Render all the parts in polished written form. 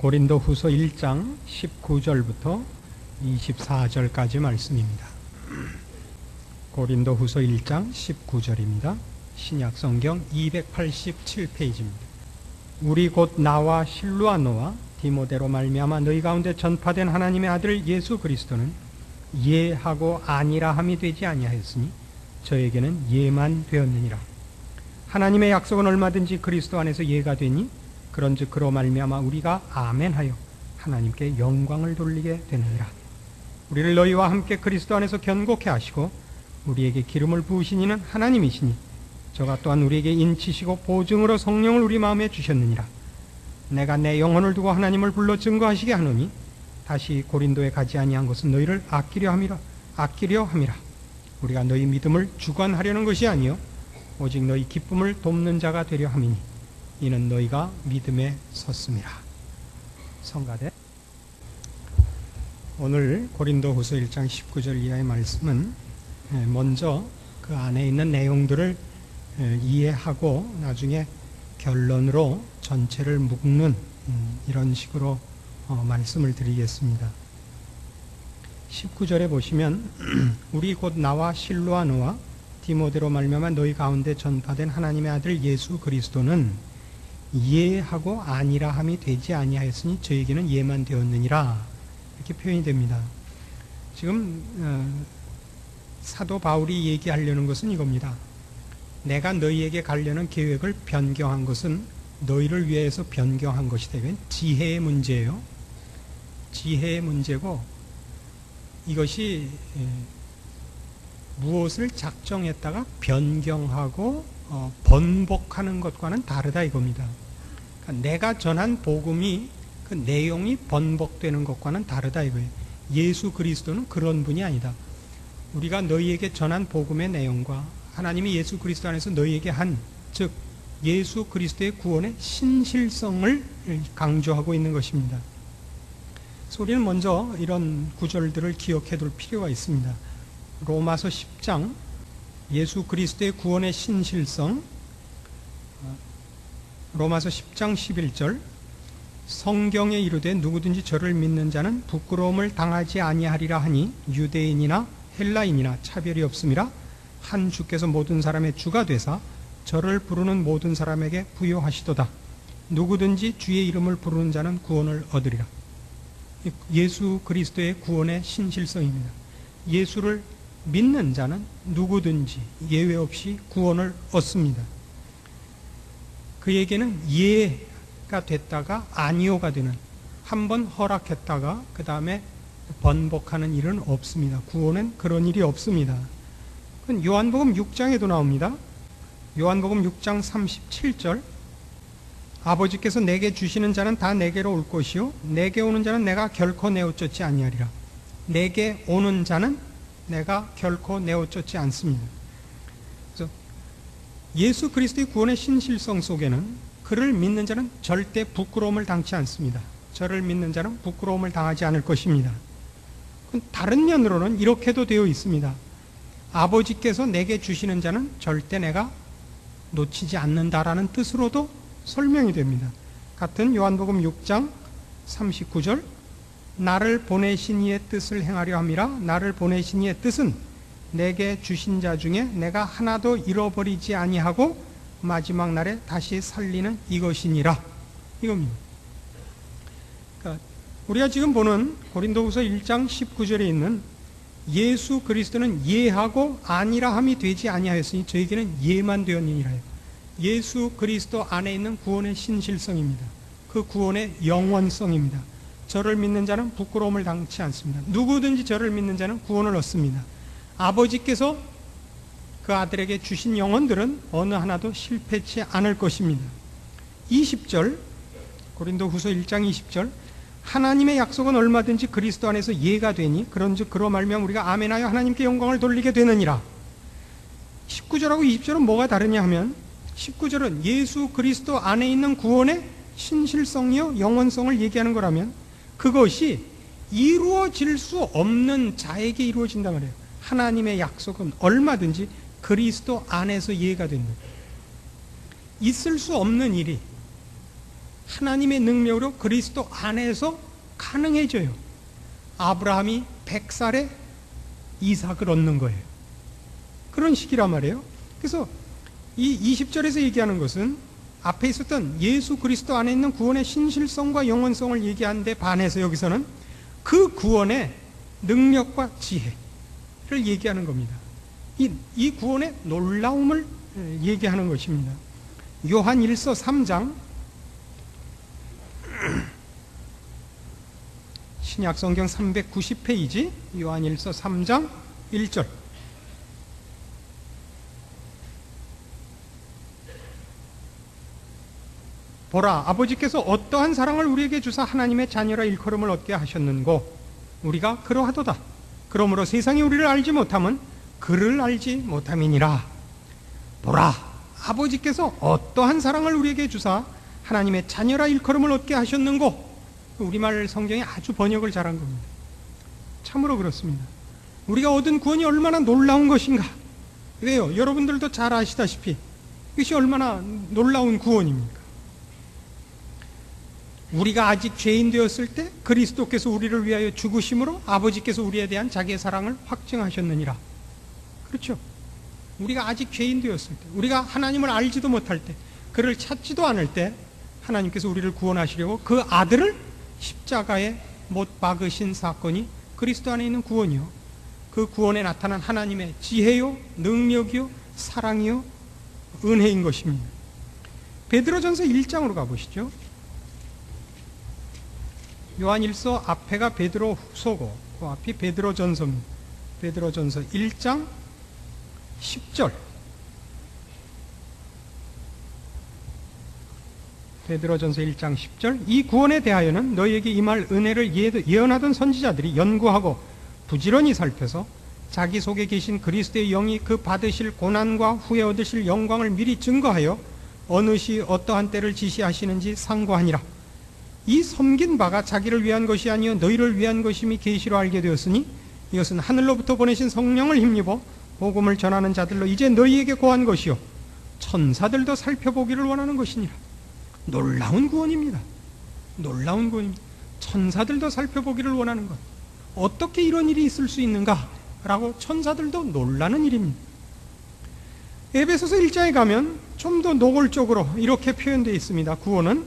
고린도후서 1장 19절부터 24절까지 말씀입니다. 고린도후서 1장 19절입니다. 신약성경 287페이지입니다. 우리 곧 나와 실루아노와 디모데로 말미암아 너희 가운데 전파된 하나님의 아들 예수 그리스도는 예하고 아니라 함이 되지 아니하였으니 저에게는 예만 되었느니라. 하나님의 약속은 얼마든지 그리스도 안에서 예가 되니 그런즉 그로 말미암아 우리가 아멘하여 하나님께 영광을 돌리게 되느니라. 우리를 너희와 함께 그리스도 안에서 견고케 하시고 우리에게 기름을 부으신 이는 하나님이시니 저가 또한 우리에게 인치시고 보증으로 성령을 우리 마음에 주셨느니라. 내가 내 영혼을 두고 하나님을 불러 증거하시게 하노니 다시 고린도에 가지 아니한 것은 너희를 아끼려 함이라. 우리가 너희 믿음을 주관하려는 것이 아니요 오직 너희 기쁨을 돕는 자가 되려 함이니 이는 너희가 믿음에 섰음이라. 성가대. 오늘 고린도후서 1장 19절 이하의 말씀은 먼저 그 안에 있는 내용들을 이해하고 나중에 결론으로 전체를 묶는 이런 식으로 말씀을 드리겠습니다. 19절에 보시면 우리 곧 나와 실루아노와 디모데로 말미암아 너희 가운데 전파된 하나님의 아들 예수 그리스도는 예하고 아니라 함이 되지 아니하였으니 저에게는 예만 되었느니라. 이렇게 표현이 됩니다. 지금 사도 바울이 얘기하려는 것은 이겁니다. 내가 너희에게 가려는 계획을 변경한 것은 너희를 위해서 변경한 것이다. 이건 지혜의 문제예요. 지혜의 문제고 이것이 무엇을 작정했다가 변경하고 번복하는 것과는 다르다 이겁니다. 그러니까 내가 전한 복음이 그 내용이 번복되는 것과는 다르다 이거예요. 예수 그리스도는 그런 분이 아니다. 우리가 너희에게 전한 복음의 내용과 하나님이 예수 그리스도 안에서 너희에게 한, 즉 예수 그리스도의 구원의 신실성을 강조하고 있는 것입니다. 그래서 우리는 먼저 이런 구절들을 기억해 둘 필요가 있습니다. 로마서 10장 예수 그리스도의 구원의 신실성, 로마서 10장 11절 성경에 이르되 누구든지 저를 믿는 자는 부끄러움을 당하지 아니하리라 하니 유대인이나 헬라인이나 차별이 없음이라. 한 주께서 모든 사람의 주가 되사 저를 부르는 모든 사람에게 부여하시도다. 누구든지 주의 이름을 부르는 자는 구원을 얻으리라. 예수 그리스도의 구원의 신실성입니다. 예수를 믿는 자는 누구든지 예외 없이 구원을 얻습니다. 그에게는 예가 됐다가 아니오가 되는, 한번 허락했다가 그 다음에 번복하는 일은 없습니다. 구원은 그런 일이 없습니다. 요한복음 6장에도 나옵니다. 요한복음 6장 37절 아버지께서 내게 주시는 자는 다 내게로 올 것이요 내게 오는 자는 내가 결코 내어쫓지 아니하리라. 내게 오는 자는 내가 결코 내어쫓지 않습니다. 그래서 예수 그리스도의 구원의 신실성 속에는 그를 믿는 자는 절대 부끄러움을 당치 않습니다. 저를 믿는 자는 부끄러움을 당하지 않을 것입니다. 다른 면으로는 이렇게도 되어 있습니다. 아버지께서 내게 주시는 자는 절대 내가 놓치지 않는다라는 뜻으로도 설명이 됩니다. 같은 요한복음 6장 39절 나를 보내신 이의 뜻을 행하려 함이라. 나를 보내신 이의 뜻은 내게 주신 자 중에 내가 하나도 잃어버리지 아니하고 마지막 날에 다시 살리는 이것이니라. 이겁니다. 그러니까 우리가 지금 보는 고린도후서 1장 19절에 있는 예수 그리스도는 예하고 아니라 함이 되지 아니하였으니 저에게는 예만 되었느니라요. 예수 그리스도 안에 있는 구원의 신실성입니다. 그 구원의 영원성입니다. 저를 믿는 자는 부끄러움을 당치 않습니다. 누구든지 저를 믿는 자는 구원을 얻습니다. 아버지께서 그 아들에게 주신 영혼들은 어느 하나도 실패치 않을 것입니다. 20절 고린도후서 1장 20절 하나님의 약속은 얼마든지 그리스도 안에서 예가 되니 그런즉 그로 말미암아 우리가 아멘하여 하나님께 영광을 돌리게 되느니라. 19절하고 20절은 뭐가 다르냐 하면 19절은 예수 그리스도 안에 있는 구원의 신실성이요 영원성을 얘기하는 거라면 그것이 이루어질 수 없는 자에게 이루어진단 말이에요. 하나님의 약속은 얼마든지 그리스도 안에서 예가 된다. 있을 수 없는 일이 하나님의 능력으로 그리스도 안에서 가능해져요. 아브라함이 100살에 이삭을 얻는 거예요. 그런 식이란 말이에요. 그래서 이 20절에서 얘기하는 것은 앞에 있었던 예수 그리스도 안에 있는 구원의 신실성과 영원성을 얘기하는데 반해서 여기서는 그 구원의 능력과 지혜를 얘기하는 겁니다. 이 구원의 놀라움을 얘기하는 것입니다. 요한 1서 3장 신약성경 390페이지 요한 1서 3장 1절 보라, 아버지께서 어떠한 사랑을 우리에게 주사 하나님의 자녀라 일컬음을 얻게 하셨는고 우리가 그러하도다. 그러므로 세상이 우리를 알지 못함은 그를 알지 못함이니라. 보라, 아버지께서 어떠한 사랑을 우리에게 주사 하나님의 자녀라 일컬음을 얻게 하셨는고. 우리말 성경이 아주 번역을 잘한 겁니다. 참으로 그렇습니다. 우리가 얻은 구원이 얼마나 놀라운 것인가. 왜요? 여러분들도 잘 아시다시피 이것이 얼마나 놀라운 구원입니까? 우리가 아직 죄인 되었을 때 그리스도께서 우리를 위하여 죽으심으로 아버지께서 우리에 대한 자기의 사랑을 확증하셨느니라. 그렇죠? 우리가 아직 죄인 되었을 때, 우리가 하나님을 알지도 못할 때, 그를 찾지도 않을 때 하나님께서 우리를 구원하시려고 그 아들을 십자가에 못 박으신 사건이 그리스도 안에 있는 구원이요, 그 구원에 나타난 하나님의 지혜요, 능력이요, 사랑이요, 은혜인 것입니다. 베드로전서 1장으로 가보시죠. 요한 1서 앞에가 베드로 후서고 그 앞이 베드로전서입니다. 베드로전서 1장 10절. 베드로전서 1장 10절. 이 구원에 대하여는 너희에게 임할 은혜를 예언하던 선지자들이 연구하고 부지런히 살펴서 자기 속에 계신 그리스도의 영이 그 받으실 고난과 후에 얻으실 영광을 미리 증거하여 어느 시 어떠한 때를 지시하시는지 상고하니라. 이 섬긴 바가 자기를 위한 것이 아니요 너희를 위한 것임이 계시로 알게 되었으니 이것은 하늘로부터 보내신 성령을 힘입어 복음을 전하는 자들로 이제 너희에게 고한 것이요 천사들도 살펴보기를 원하는 것이니라. 놀라운 구원입니다. 놀라운 구원입니다. 천사들도 살펴보기를 원하는 것. 어떻게 이런 일이 있을 수 있는가? 라고 천사들도 놀라는 일입니다. 에베소서 1장에 가면 좀 더 노골적으로 이렇게 표현되어 있습니다. 구원은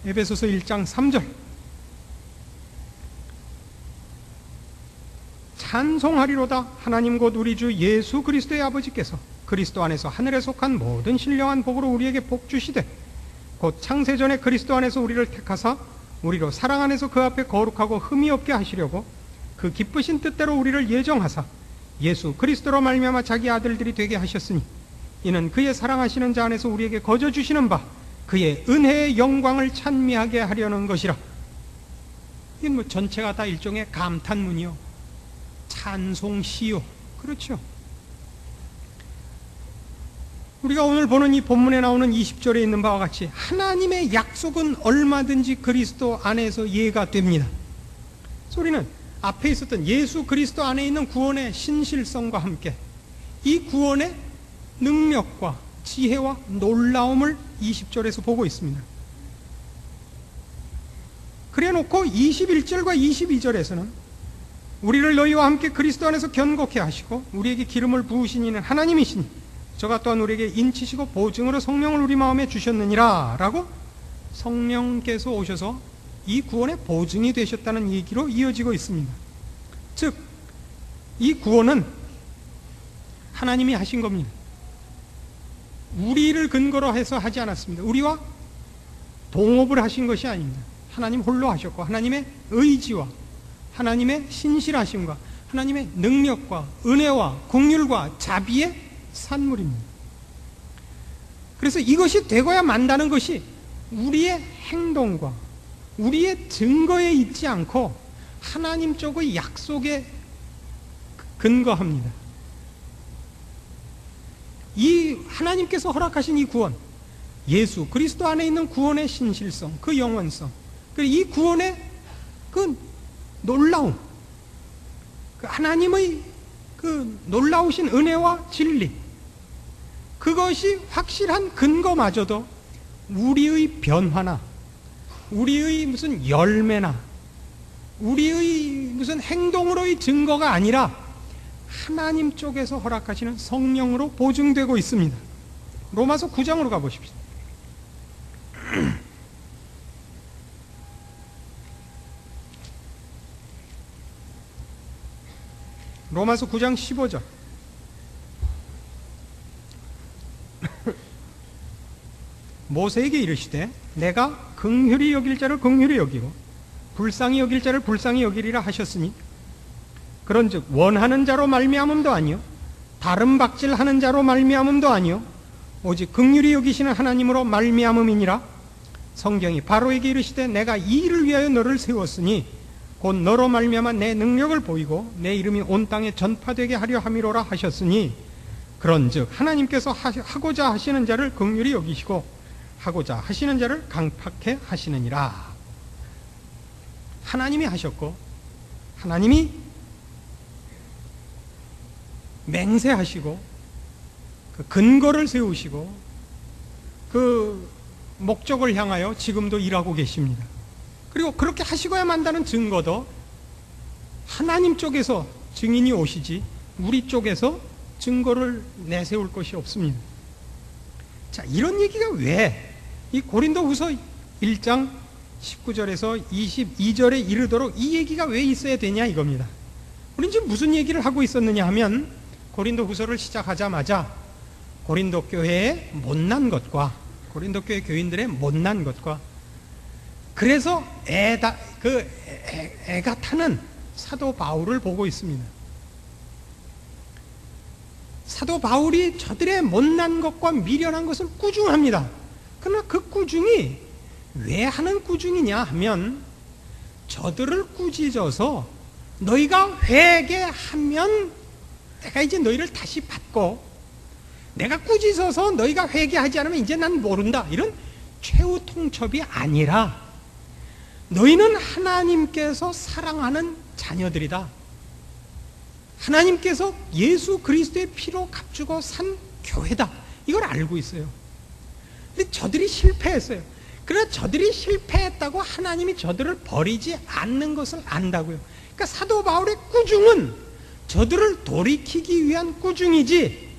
에베소서 1장 3절. 찬송하리로다 하나님 곧 우리 주 예수 그리스도의 아버지께서 그리스도 안에서 하늘에 속한 모든 신령한 복으로 우리에게 복 주시되 곧 창세전에 그리스도 안에서 우리를 택하사 우리로 사랑 안에서 그 앞에 거룩하고 흠이 없게 하시려고 그 기쁘신 뜻대로 우리를 예정하사 예수 그리스도로 말미암아 자기 아들들이 되게 하셨으니 이는 그의 사랑하시는 자 안에서 우리에게 거저 주시는 바 그의 은혜의 영광을 찬미하게 하려는 것이라. 이게 뭐 전체가 다 일종의 감탄문이요, 찬송시요. 그렇죠. 우리가 오늘 보는 이 본문에 나오는 20절에 있는 바와 같이 하나님의 약속은 얼마든지 그리스도 안에서 이해가 됩니다. 소리는 앞에 있었던 예수 그리스도 안에 있는 구원의 신실성과 함께 이 구원의 능력과 지혜와 놀라움을 20절에서 보고 있습니다. 그래 놓고 21절과 22절에서는 우리를 너희와 함께 그리스도 안에서 견고케 하시고 우리에게 기름을 부으신 이는 하나님이시니 저가 또한 우리에게 인치시고 보증으로 성령을 우리 마음에 주셨느니라 라고 성령께서 오셔서 이 구원의 보증이 되셨다는 얘기로 이어지고 있습니다. 즉, 이 구원은 하나님이 하신 겁니다. 우리를 근거로 해서 하지 않았습니다. 우리와 동업을 하신 것이 아닙니다. 하나님 홀로 하셨고 하나님의 의지와 하나님의 신실하심과 하나님의 능력과 은혜와 긍휼과 자비의 산물입니다. 그래서 이것이 되고야 만다는 것이 우리의 행동과 우리의 증거에 있지 않고 하나님 쪽의 약속에 근거합니다. 이 하나님께서 허락하신 이 구원, 예수 그리스도 안에 있는 구원의 신실성, 그 영원성, 그리고 이 구원의 그 놀라움, 그 하나님의 그 놀라우신 은혜와 진리, 그것이 확실한 근거마저도 우리의 변화나 우리의 무슨 열매나 우리의 무슨 행동으로의 증거가 아니라 하나님 쪽에서 허락하시는 성령으로 보증되고 있습니다. 로마서 9장으로 가보십시오. 로마서 9장 15절. 모세에게 이르시되 내가 긍휼히 여길 자를 긍휼히 여기고 불쌍히 여길 자를 불쌍히 여기리라 하셨으니 그런즉 원하는 자로 말미암음도 아니요 다른 박질하는 자로 말미암음도 아니요 오직 긍휼히 여기시는 하나님으로 말미암음이니라. 성경이 바로에게 이르시되 내가 이 일을 위하여 너를 세웠으니 곧 너로 말미암아 내 능력을 보이고 내 이름이 온 땅에 전파되게 하려 함이로라 하셨으니 그런즉 하나님께서 하고자 하시는 자를 긍휼히 여기시고 하고자 하시는 자를 강팍해 하시느니라. 하나님이 하셨고 하나님이 맹세하시고 그 근거를 세우시고 그 목적을 향하여 지금도 일하고 계십니다. 그리고 그렇게 하시고야 만다는 증거도 하나님 쪽에서 증인이 오시지 우리 쪽에서 증거를 내세울 것이 없습니다. 자, 이런 얘기가 왜 이 고린도후서 1장 19절에서 22절에 이르도록 이 얘기가 왜 있어야 되냐 이겁니다. 우리는 지금 무슨 얘기를 하고 있었느냐 하면 고린도후서를 시작하자마자 고린도 교회의 못난 것과 고린도 교회 교인들의 못난 것과 그래서 애가 타는 사도 바울을 보고 있습니다. 사도 바울이 저들의 못난 것과 미련한 것을 꾸중합니다. 그러나 그 꾸중이 왜 하는 꾸중이냐 하면 저들을 꾸짖어서 너희가 회개하면 내가 이제 너희를 다시 받고 내가 꾸짖어서 너희가 회개하지 않으면 이제 난 모른다 이런 최후 통첩이 아니라 너희는 하나님께서 사랑하는 자녀들이다. 하나님께서 예수 그리스도의 피로 값주고 산 교회다. 이걸 알고 있어요. 근데 저들이 실패했어요. 그러나 저들이 실패했다고 하나님이 저들을 버리지 않는 것을 안다고요. 그러니까 사도 바울의 꾸중은 저들을 돌이키기 위한 꾸중이지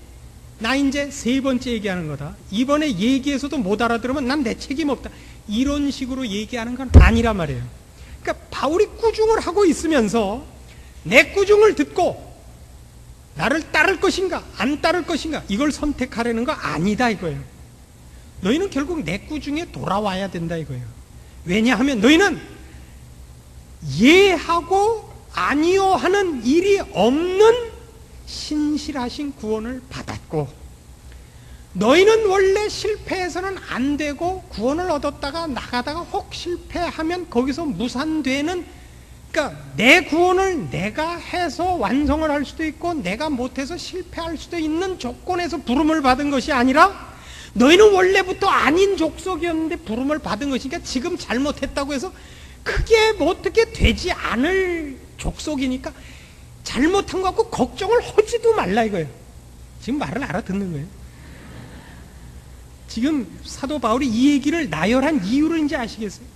나 이제 세 번째 얘기하는 거다. 이번에 얘기해서도 못 알아들으면 난 내 책임 없다. 이런 식으로 얘기하는 건 아니란 말이에요. 그러니까 바울이 꾸중을 하고 있으면서 내 꾸중을 듣고 나를 따를 것인가 안 따를 것인가 이걸 선택하려는 거 아니다 이거예요. 너희는 결국 내 꾸중에 돌아와야 된다 이거예요. 왜냐하면 너희는 예하고 아니요 하는 일이 없는 신실하신 구원을 받았고 너희는 원래 실패해서는 안 되고 구원을 얻었다가 나가다가 혹 실패하면 거기서 무산되는 그러니까 내 구원을 내가 해서 완성을 할 수도 있고 내가 못해서 실패할 수도 있는 조건에서 부름을 받은 것이 아니라 너희는 원래부터 아닌 족속이었는데 부름을 받은 것이니까 지금 잘못했다고 해서 크게 뭐 어떻게 되지 않을 족속이니까 잘못한 것 같고 걱정을 하지도 말라 이거예요. 지금 말을 알아듣는 거예요. 지금 사도 바울이 이 얘기를 나열한 이유를 이제 아시겠어요?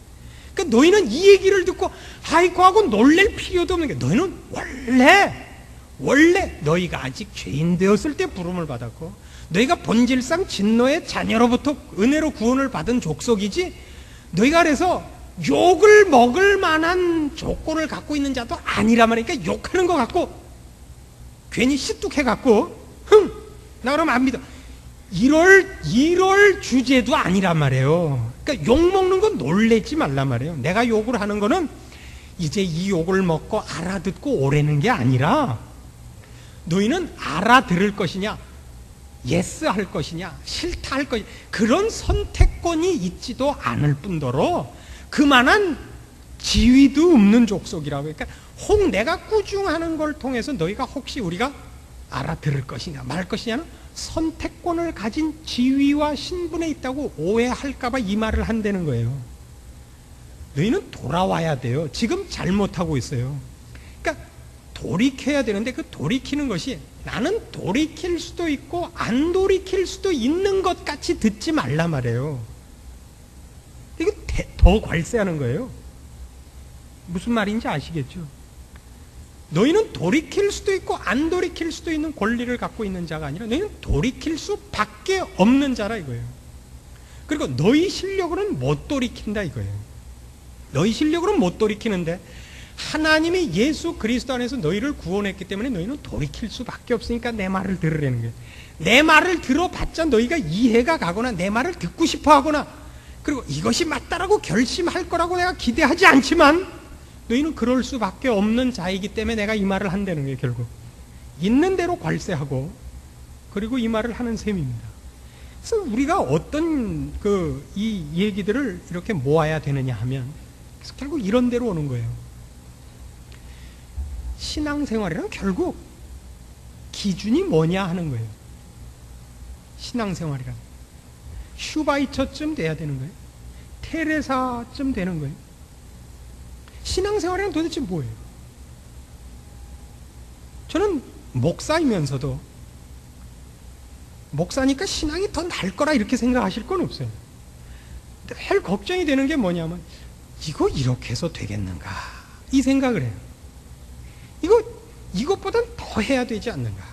그러니까 너희는 이 얘기를 듣고 아이고 하고 놀랄 필요도 없는 게 너희는 원래 너희가 아직 죄인 되었을 때 부름을 받았고 너희가 본질상 진노의 자녀로부터 은혜로 구원을 받은 족속이지 너희가 그래서 욕을 먹을 만한 조건을 갖고 있는 자도 아니란 말이야. 그러니까 욕하는 거 갖고 괜히 시뚝해갖고 나 그러면 안 믿어 이럴 주제도 아니란 말이에요. 그러니까 욕 먹는 건 놀래지 말란 말이에요. 내가 욕을 하는 거는 이제 이 욕을 먹고 알아듣고 오라는 게 아니라 너희는 알아들을 것이냐 예스 할 것이냐 싫다 할 것이냐 그런 선택권이 있지도 않을 뿐더러 그만한 지위도 없는 족속이라고. 그러니까 혹 내가 꾸중하는 걸 통해서 너희가 혹시 우리가 알아들을 것이냐 말 것이냐는 선택권을 가진 지위와 신분에 있다고 오해할까봐 이 말을 한다는 거예요. 너희는 돌아와야 돼요. 지금 잘못하고 있어요. 그러니까 돌이켜야 되는데 그 돌이키는 것이 나는 돌이킬 수도 있고 안 돌이킬 수도 있는 것 같이 듣지 말라 말이에요. 더 괄세하는 거예요. 무슨 말인지 아시겠죠? 너희는 돌이킬 수도 있고 안 돌이킬 수도 있는 권리를 갖고 있는 자가 아니라 너희는 돌이킬 수밖에 없는 자라 이거예요. 그리고 너희 실력으로는 못 돌이킨다 이거예요. 너희 실력으로는 못 돌이키는데 하나님이 예수 그리스도 안에서 너희를 구원했기 때문에 너희는 돌이킬 수밖에 없으니까 내 말을 들으라는 거예요. 내 말을 들어봤자 너희가 이해가 가거나 내 말을 듣고 싶어 하거나 그리고 이것이 맞다라고 결심할 거라고 내가 기대하지 않지만 너희는 그럴 수밖에 없는 자이기 때문에 내가 이 말을 한다는 거예요. 결국 있는 대로 괄세하고 그리고 이 말을 하는 셈입니다. 그래서 우리가 어떤 이 얘기들을 이렇게 모아야 되느냐 하면 결국 이런 데로 오는 거예요. 신앙생활이란 결국 기준이 뭐냐 하는 거예요. 신앙생활이란 슈바이처쯤 돼야 되는 거예요. 테레사쯤 되는 거예요. 신앙생활이란 도대체 뭐예요? 저는 목사이면서도 목사니까 신앙이 더 나을 거라 이렇게 생각하실 건 없어요. 늘 걱정이 되는 게 뭐냐면 이거 이렇게 해서 되겠는가 이 생각을 해요. 이것보단 더 해야 되지 않는가,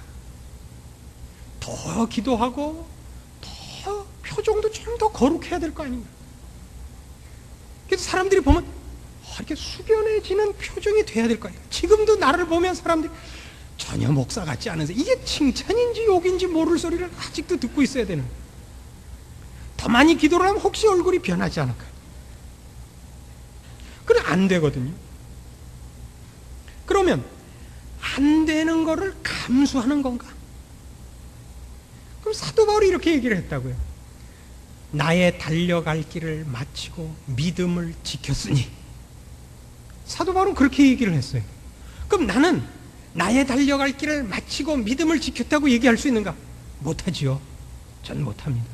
더 기도하고 더 표정도 좀 더 거룩해야 될 거 아닌가. 그래서 사람들이 보면 이렇게 숙연해지는 표정이 돼야 될 거 아닌가. 지금도 나를 보면 사람들이 전혀 목사 같지 않은데 이게 칭찬인지 욕인지 모를 소리를 아직도 듣고 있어야 되는 거예요. 더 많이 기도를 하면 혹시 얼굴이 변하지 않을까. 그래 안 되거든요. 그러면 안 되는 거를 감수하는 건가? 그럼 사도 바울이 이렇게 얘기를 했다고요. 나의 달려갈 길을 마치고 믿음을 지켰으니. 사도 바울은 그렇게 얘기를 했어요. 그럼 나는 나의 달려갈 길을 마치고 믿음을 지켰다고 얘기할 수 있는가? 못하지요. 전 못합니다.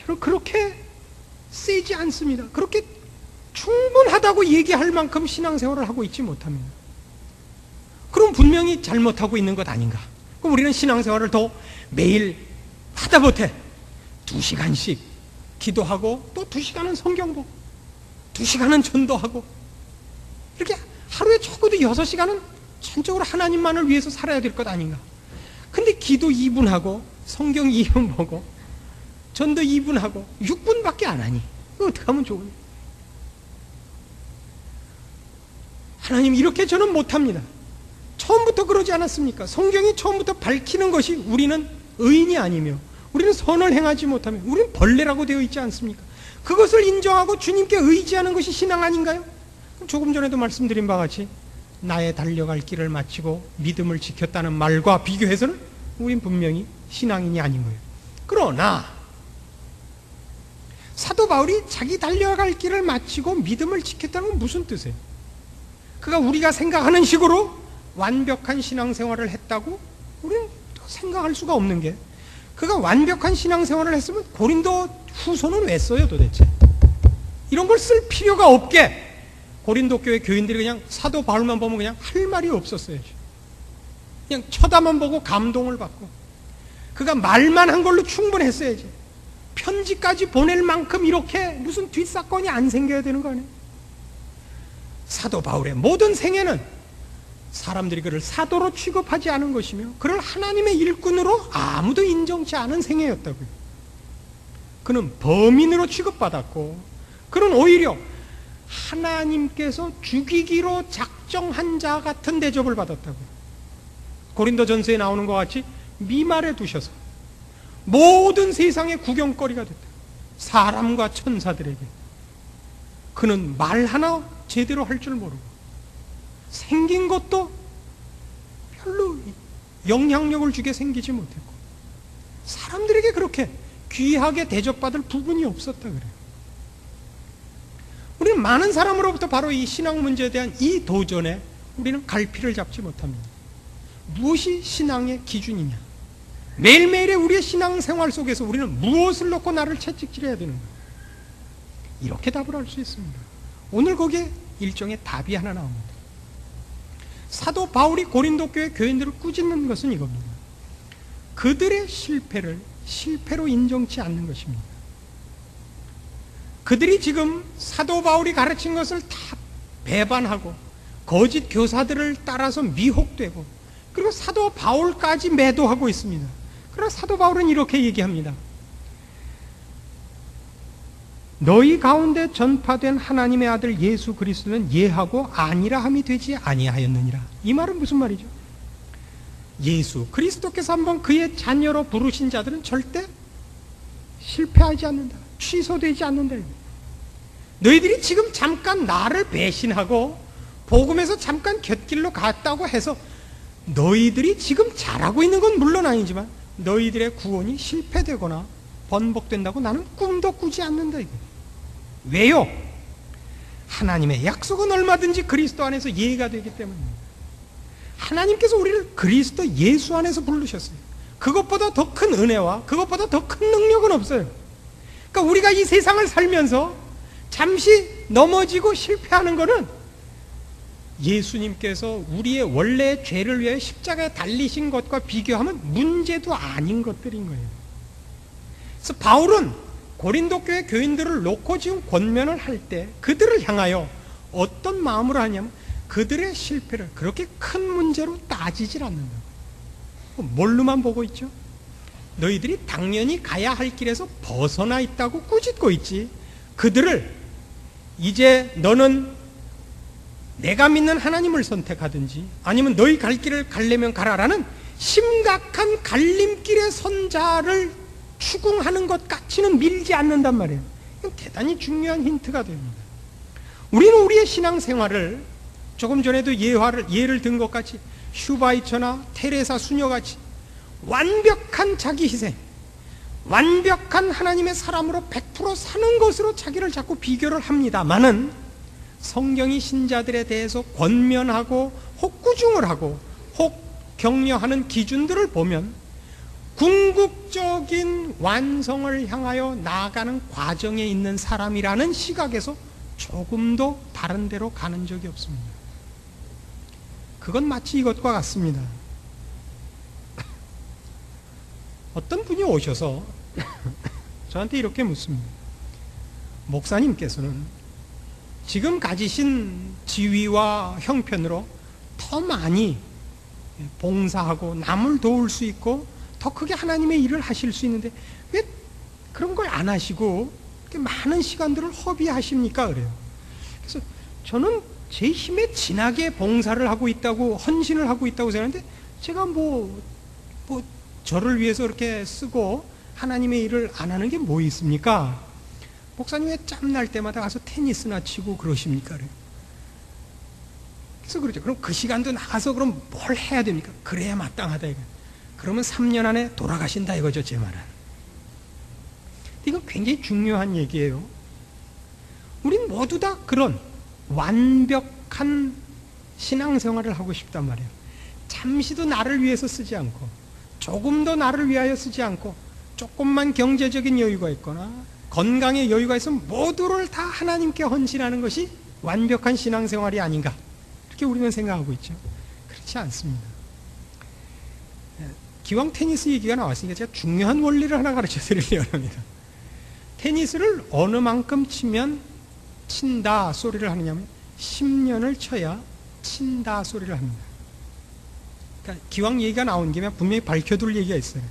저는 그렇게 세지 않습니다. 그렇게 충분하다고 얘기할 만큼 신앙생활을 하고 있지 못합니다. 그럼 분명히 잘못하고 있는 것 아닌가? 그럼 우리는 신앙생활을 더 매일 하다못해 2시간씩 기도하고 또 2시간은 성경 보고 2시간은 전도하고 이렇게 하루에 적어도 6시간은 전적으로 하나님만을 위해서 살아야 될 것 아닌가? 근데 기도 2분 하고 성경 2분 보고 전도 2분 하고 6분밖에 안 하니 이거 어떻게 하면 좋으냐? 하나님 이렇게 저는 못합니다. 처음부터 그러지 않았습니까? 성경이 처음부터 밝히는 것이 우리는 의인이 아니며 우리는 선을 행하지 못하며 우리는 벌레라고 되어 있지 않습니까? 그것을 인정하고 주님께 의지하는 것이 신앙 아닌가요? 조금 전에도 말씀드린 바와 같이 나의 달려갈 길을 마치고 믿음을 지켰다는 말과 비교해서는 우린 분명히 신앙인이 아닌 거예요. 그러나 사도 바울이 자기 달려갈 길을 마치고 믿음을 지켰다는 건 무슨 뜻이에요? 그가 우리가 생각하는 식으로 완벽한 신앙생활을 했다고 우리는 생각할 수가 없는 게, 그가 완벽한 신앙생활을 했으면 고린도 후서는 왜 써요 도대체? 이런 걸 쓸 필요가 없게 고린도 교회 교인들이 그냥 사도 바울만 보면 그냥 할 말이 없었어야죠. 그냥 쳐다만 보고 감동을 받고 그가 말만 한 걸로 충분했어야지. 편지까지 보낼 만큼 이렇게 무슨 뒷사건이 안 생겨야 되는 거 아니에요? 사도 바울의 모든 생애는 사람들이 그를 사도로 취급하지 않은 것이며 그를 하나님의 일꾼으로 아무도 인정치 않은 생애였다고요. 그는 범인으로 취급받았고 그는 오히려 하나님께서 죽이기로 작정한 자 같은 대접을 받았다고요. 고린도전서에 나오는 것 같이 미말에 두셔서 모든 세상의 구경거리가 됐다. 사람과 천사들에게. 그는 말 하나 제대로 할 줄 모르고 생긴 것도 별로 영향력을 주게 생기지 못했고 사람들에게 그렇게 귀하게 대접받을 부분이 없었다 그래요. 우리는 많은 사람으로부터 바로 이 신앙 문제에 대한 이 도전에 우리는 갈피를 잡지 못합니다. 무엇이 신앙의 기준이냐? 매일매일의 우리의 신앙생활 속에서 우리는 무엇을 놓고 나를 채찍질해야 되는가? 이렇게 답을 할 수 있습니다. 오늘 거기에 일종의 답이 하나 나옵니다. 사도 바울이 고린도 교회 교인들을 꾸짖는 것은 이겁니다. 그들의 실패를 실패로 인정치 않는 것입니다. 그들이 지금 사도 바울이 가르친 것을 다 배반하고 거짓 교사들을 따라서 미혹되고 그리고 사도 바울까지 매도하고 있습니다. 그러나 사도 바울은 이렇게 얘기합니다. 너희 가운데 전파된 하나님의 아들 예수 그리스도는 예하고 아니라 함이 되지 아니하였느니라. 이 말은 무슨 말이죠? 예수 그리스도께서 한번 그의 자녀로 부르신 자들은 절대 실패하지 않는다. 취소되지 않는다. 너희들이 지금 잠깐 나를 배신하고 복음에서 잠깐 곁길로 갔다고 해서 너희들이 지금 잘하고 있는 건 물론 아니지만 너희들의 구원이 실패되거나 번복된다고 나는 꿈도 꾸지 않는다. 이거. 왜요? 하나님의 약속은 얼마든지 그리스도 안에서 이해가 되기 때문입니다. 하나님께서 우리를 그리스도 예수 안에서 부르셨어요. 그것보다 더 큰 은혜와 그것보다 더 큰 능력은 없어요. 그러니까 우리가 이 세상을 살면서 잠시 넘어지고 실패하는 것은 예수님께서 우리의 원래의 죄를 위해 십자가에 달리신 것과 비교하면 문제도 아닌 것들인 거예요. 그래서 바울은 고린도 교회 교인들을 놓고 지금 권면을 할 때 그들을 향하여 어떤 마음으로 하냐면 그들의 실패를 그렇게 큰 문제로 따지질 않는다고. 뭘로만 보고 있죠? 너희들이 당연히 가야 할 길에서 벗어나 있다고 꾸짖고 있지. 그들을 이제 너는 내가 믿는 하나님을 선택하든지 아니면 너희 갈 길을 가려면 가라라는 심각한 갈림길의 선자를 추궁하는 것 같이는 밀지 않는단 말이에요. 이건 대단히 중요한 힌트가 됩니다. 우리는 우리의 신앙생활을 조금 전에도 예를 든 것 같이 슈바이처나 테레사 수녀같이 완벽한 자기 희생, 완벽한 하나님의 사람으로 100% 사는 것으로 자기를 자꾸 비교를 합니다만은 성경이 신자들에 대해서 권면하고 혹 꾸중을 하고 혹 격려하는 기준들을 보면 궁극적인 완성을 향하여 나아가는 과정에 있는 사람이라는 시각에서 조금도 다른 데로 가는 적이 없습니다. 그건 마치 이것과 같습니다. 어떤 분이 오셔서 저한테 이렇게 묻습니다. 목사님께서는 지금 가지신 지위와 형편으로 더 많이 봉사하고 남을 도울 수 있고 더 크게 하나님의 일을 하실 수 있는데 왜 그런 걸 안 하시고 이렇게 많은 시간들을 허비하십니까? 그래요. 그래서 저는 제 힘에 진하게 봉사를 하고 있다고, 헌신을 하고 있다고 생각하는데 제가 저를 위해서 이렇게 쓰고 하나님의 일을 안 하는 게 뭐 있습니까? 목사님 왜 짬날 때마다 가서 테니스나 치고 그러십니까? 그래서 그러죠. 그럼 그 시간도 나가서 그럼 뭘 해야 됩니까? 그래야 마땅하다 이거. 그러면 3년 안에 돌아가신다 이거죠, 제 말은. 이건 굉장히 중요한 얘기예요. 우린 모두 다 그런 완벽한 신앙생활을 하고 싶단 말이에요. 잠시도 나를 위해서 쓰지 않고 조금도 나를 위하여 쓰지 않고 조금만 경제적인 여유가 있거나 건강의 여유가 있으면 모두를 다 하나님께 헌신하는 것이 완벽한 신앙생활이 아닌가, 이렇게 우리는 생각하고 있죠. 그렇지 않습니다. 기왕 테니스 얘기가 나왔으니까 제가 중요한 원리를 하나 가르쳐 드리려고 합니다. 테니스를 어느 만큼 치면 친다 소리를 하느냐면 10년을 쳐야 친다 소리를 합니다. 그러니까 기왕 얘기가 나온 김에 분명히 밝혀둘 얘기가 있어요.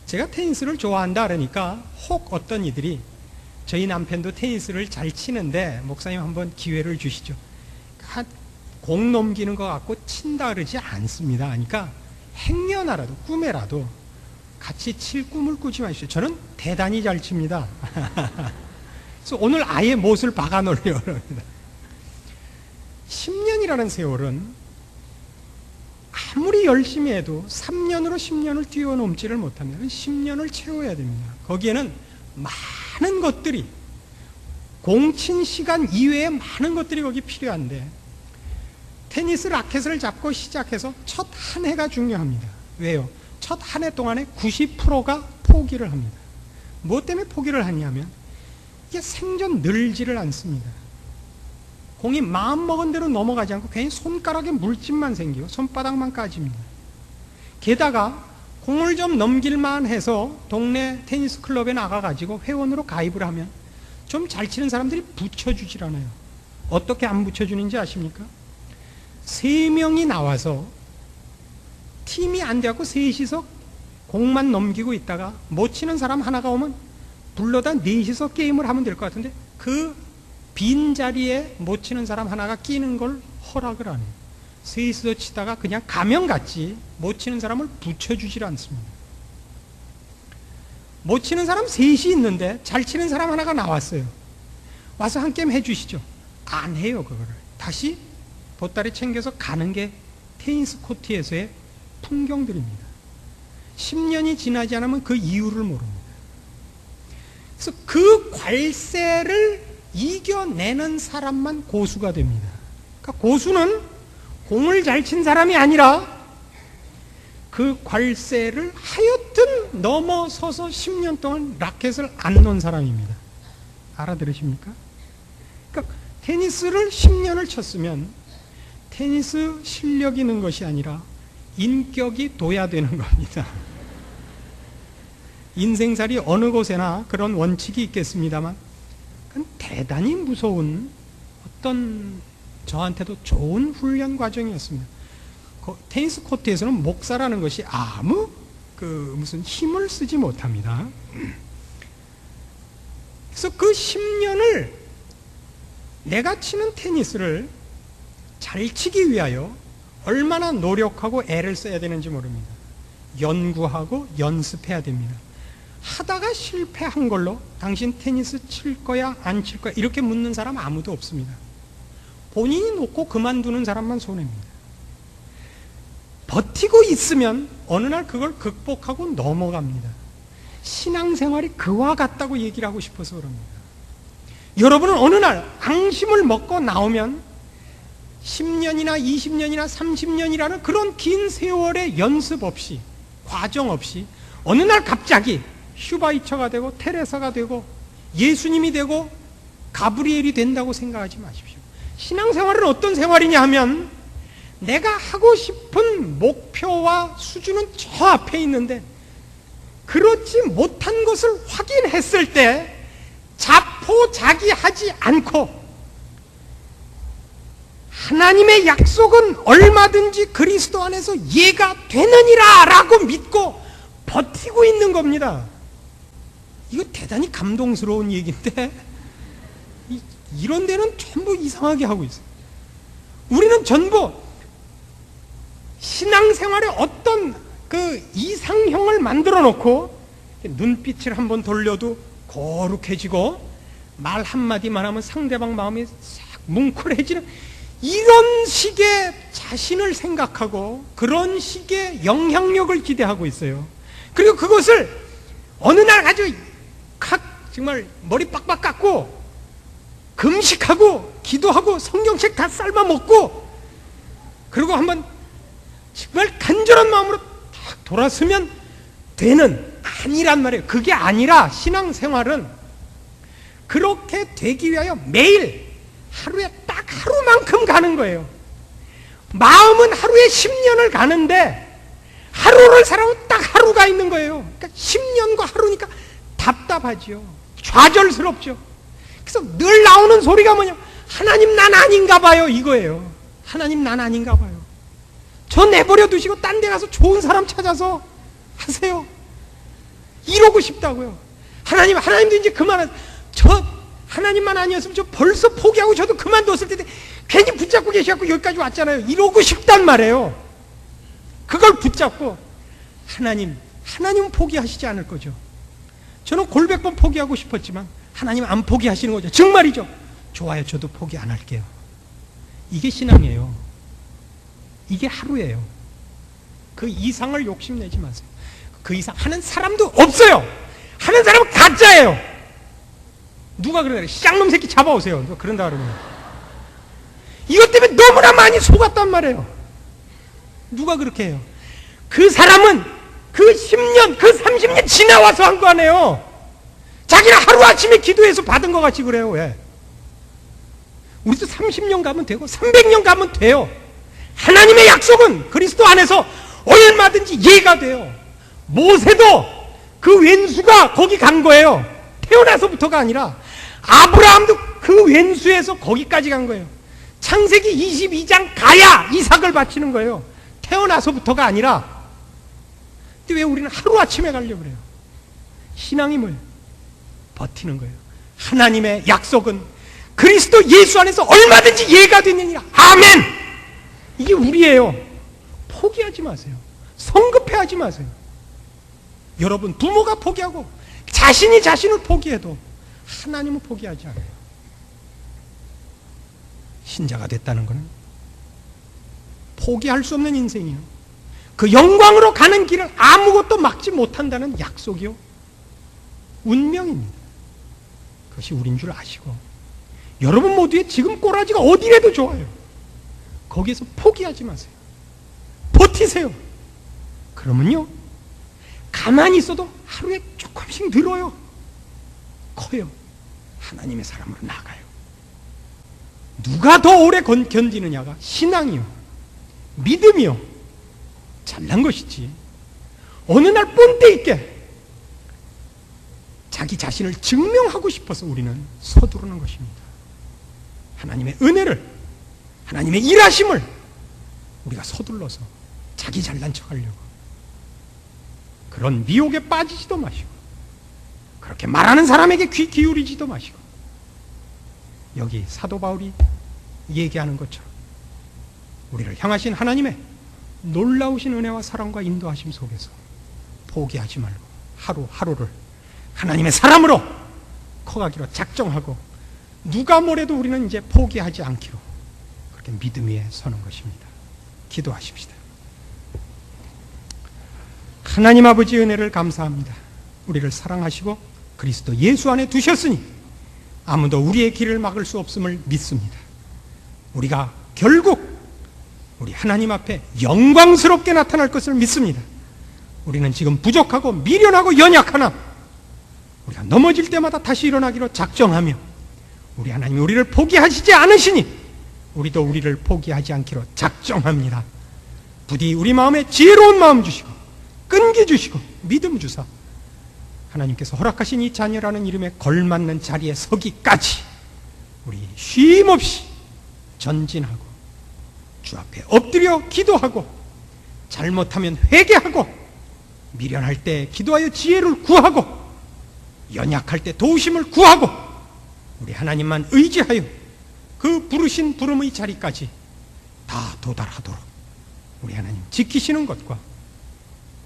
제가 테니스를 좋아한다 그러니까 혹 어떤 이들이 저희 남편도 테니스를 잘 치는데 목사님 한번 기회를 주시죠. 공 넘기는 것 같고 친다 그러지 않습니다. 그러니까 행여나라도 꿈에라도 같이 칠 꿈을 꾸지 마십시오. 저는 대단히 잘 칩니다. 그래서 오늘 아예 못을 박아 놓으려고 합니다. 10년이라는 세월은 아무리 열심히 해도 3년으로 10년을 뛰어넘지를 못합니다. 10년을 채워야 됩니다. 거기에는 많은 것들이, 공친 시간 이외에 많은 것들이 거기 필요한데 테니스 라켓을 잡고 시작해서 첫 한 해가 중요합니다. 왜요? 첫 한 해 동안에 90%가 포기를 합니다. 무엇 때문에 포기를 하냐면 이게 생전 늘지를 않습니다. 공이 마음먹은 대로 넘어가지 않고 괜히 손가락에 물집만 생기고 손바닥만 까집니다. 게다가 공을 좀 넘길만 해서 동네 테니스 클럽에 나가가지고 회원으로 가입을 하면 좀 잘 치는 사람들이 붙여주질 않아요. 어떻게 안 붙여주는지 아십니까? 3명이 나와서 팀이 안 돼갖고 셋이서 공만 넘기고 있다가 못 치는 사람 하나가 오면 불러다 넷이서 게임을 하면 될 것 같은데 그 빈자리에 못 치는 사람 하나가 끼는 걸 허락을 안 해요. 셋이서 치다가 그냥 가면 갔지 못 치는 사람을 붙여주질 않습니다. 못 치는 사람 셋이 있는데 잘 치는 사람 하나가 나왔어요. 와서 한 게임 해주시죠. 안 해요. 그거를 다시 보따리 챙겨서 가는 게 테니스 코트에서의 풍경들입니다. 10년이 지나지 않으면 그 이유를 모릅니다. 그래서 그 괄세를 이겨내는 사람만 고수가 됩니다. 그러니까 고수는 공을 잘 친 사람이 아니라 그 괄세를 하여튼 넘어서서 10년 동안 라켓을 안 놓은 사람입니다. 알아들으십니까? 그러니까 테니스를 10년을 쳤으면 테니스 실력이 는 것이 아니라 인격이 둬야 되는 겁니다. 인생살이 어느 곳에나 그런 원칙이 있겠습니다만 그건 대단히 무서운 어떤 저한테도 좋은 훈련 과정이었습니다. 테니스 코트에서는 목사라는 것이 아무 무슨 힘을 쓰지 못합니다. 그래서 그 10년을 내가 치는 테니스를 잘 치기 위하여 얼마나 노력하고 애를 써야 되는지 모릅니다. 연구하고 연습해야 됩니다. 하다가 실패한 걸로 당신 테니스 칠 거야 안 칠 거야 이렇게 묻는 사람 아무도 없습니다. 본인이 놓고 그만두는 사람만 손해입니다. 버티고 있으면 어느 날 그걸 극복하고 넘어갑니다. 신앙생활이 그와 같다고 얘기를 하고 싶어서 그럽니다. 여러분은 어느 날 앙심을 먹고 나오면 10년이나 20년이나 30년이라는 그런 긴 세월의 연습 없이 과정 없이 어느 날 갑자기 슈바이처가 되고 테레사가 되고 예수님이 되고 가브리엘이 된다고 생각하지 마십시오. 신앙생활은 어떤 생활이냐 하면 내가 하고 싶은 목표와 수준은 저 앞에 있는데 그렇지 못한 것을 확인했을 때 자포자기하지 않고 하나님의 약속은 얼마든지 그리스도 안에서 이해가 되느니라 라고 믿고 버티고 있는 겁니다. 이거 대단히 감동스러운 얘기인데 이런 데는 전부 이상하게 하고 있어요. 우리는 전부 신앙생활에 어떤 그 이상형을 만들어 놓고 눈빛을 한번 돌려도 거룩해지고 말 한마디만 하면 상대방 마음이 싹 뭉클해지는 이런 식의 자신을 생각하고 그런 식의 영향력을 기대하고 있어요. 그리고 그것을 어느 날 아주 정말 머리 빡빡 깎고 금식하고 기도하고 성경책 다 삶아 먹고 그리고 한번 정말 간절한 마음으로 딱 돌아서면 되는 아니란 말이에요. 그게 아니라 신앙생활은 그렇게 되기 위하여 매일 하루에 딱 하루만큼 가는 거예요. 마음은 하루에 10년을 가는데 하루를 살아도 딱 하루가 있는 거예요. 그러니까 10년과 하루니까 답답하지요. 좌절스럽죠. 그래서 늘 나오는 소리가 뭐냐? 하나님 난 아닌가 봐요. 이거예요. 하나님 난 아닌가 봐요. 저 내버려 두시고 딴 데 가서 좋은 사람 찾아서 하세요. 이러고 싶다고요. 하나님도 이제 그만하세요. 저 하나님만 아니었으면 저 벌써 포기하고 저도 그만뒀을 텐데 괜히 붙잡고 계셔갖고 여기까지 왔잖아요. 이러고 싶단 말이에요. 그걸 붙잡고 하나님은 포기하시지 않을 거죠. 저는 골백 번 포기하고 싶었지만 하나님 안 포기하시는 거죠. 정말이죠. 좋아요. 저도 포기 안 할게요. 이게 신앙이에요. 이게 하루예요. 그 이상을 욕심내지 마세요. 그 이상 하는 사람도 없어요. 하는 사람은 가짜예요. 누가 그러냐? 쌍놈 새끼 잡아오세요. 누가 그런다 그러면. 이것 때문에 너무나 많이 속았단 말이에요. 누가 그렇게 해요? 그 사람은 그 10년, 그 30년 지나와서 한 거 아니에요. 자기는 하루아침에 기도해서 받은 것 같이 그래요. 왜? 우리도 30년 가면 되고 300년 가면 돼요. 하나님의 약속은 그리스도 안에서 얼마든지 이해가 돼요. 모세도 그 왼수가 거기 간 거예요. 태어나서부터가 아니라 아브라함도 그 왼수에서 거기까지 간 거예요. 창세기 22장 가야 이삭을 바치는 거예요. 태어나서부터가 아니라. 근데 왜 우리는 하루아침에 가려고 그래요? 신앙이 뭐예요? 버티는 거예요. 하나님의 약속은 그리스도 예수 안에서 얼마든지 예가 되느니라. 아멘! 이게 우리예요. 포기하지 마세요. 성급해하지 마세요. 여러분, 부모가 포기하고 자신이 자신을 포기해도 하나님은 포기하지 않아요. 신자가 됐다는 것은 포기할 수 없는 인생이요, 그 영광으로 가는 길을 아무것도 막지 못한다는 약속이요, 운명입니다. 그것이 우린 줄 아시고, 여러분 모두의 지금 꼬라지가 어디라도 좋아요. 거기에서 포기하지 마세요. 버티세요. 그러면요, 가만히 있어도 하루에 조금씩 늘어요. 커요. 하나님의 사람으로 나가요. 누가 더 오래 견디느냐가 신앙이요, 믿음이요, 잘난 것이지. 어느 날 뻔때 있게 자기 자신을 증명하고 싶어서 우리는 서두르는 것입니다. 하나님의 은혜를, 하나님의 일하심을 우리가 서둘러서 자기 잘난 척하려고, 그런 미혹에 빠지지도 마시고, 그렇게 말하는 사람에게 귀 기울이지도 마시고, 여기 사도 바울이 얘기하는 것처럼 우리를 향하신 하나님의 놀라우신 은혜와 사랑과 인도하심 속에서 포기하지 말고 하루하루를 하나님의 사람으로 커가기로 작정하고, 누가 뭐래도 우리는 이제 포기하지 않기로 그렇게 믿음 위에 서는 것입니다. 기도하십시다. 하나님 아버지 은혜를 감사합니다. 우리를 사랑하시고 그리스도 예수 안에 두셨으니 아무도 우리의 길을 막을 수 없음을 믿습니다. 우리가 결국 우리 하나님 앞에 영광스럽게 나타날 것을 믿습니다. 우리는 지금 부족하고 미련하고 연약하나 우리가 넘어질 때마다 다시 일어나기로 작정하며, 우리 하나님이 우리를 포기하시지 않으시니 우리도 우리를 포기하지 않기로 작정합니다. 부디 우리 마음에 지혜로운 마음 주시고 끈기 주시고 믿음 주사 하나님께서 허락하신 이 자녀라는 이름에 걸맞는 자리에 서기까지 우리 쉼없이 전진하고 주 앞에 엎드려 기도하고, 잘못하면 회개하고, 미련할 때 기도하여 지혜를 구하고, 연약할 때 도우심을 구하고, 우리 하나님만 의지하여 그 부르신 부름의 자리까지 다 도달하도록 우리 하나님 지키시는 것과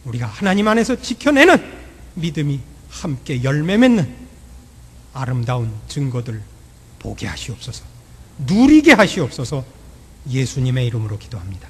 우리가 하나님 안에서 지켜내는 믿음이 함께 열매 맺는 아름다운 증거들 보게 하시옵소서, 누리게 하시옵소서. 예수님의 이름으로 기도합니다.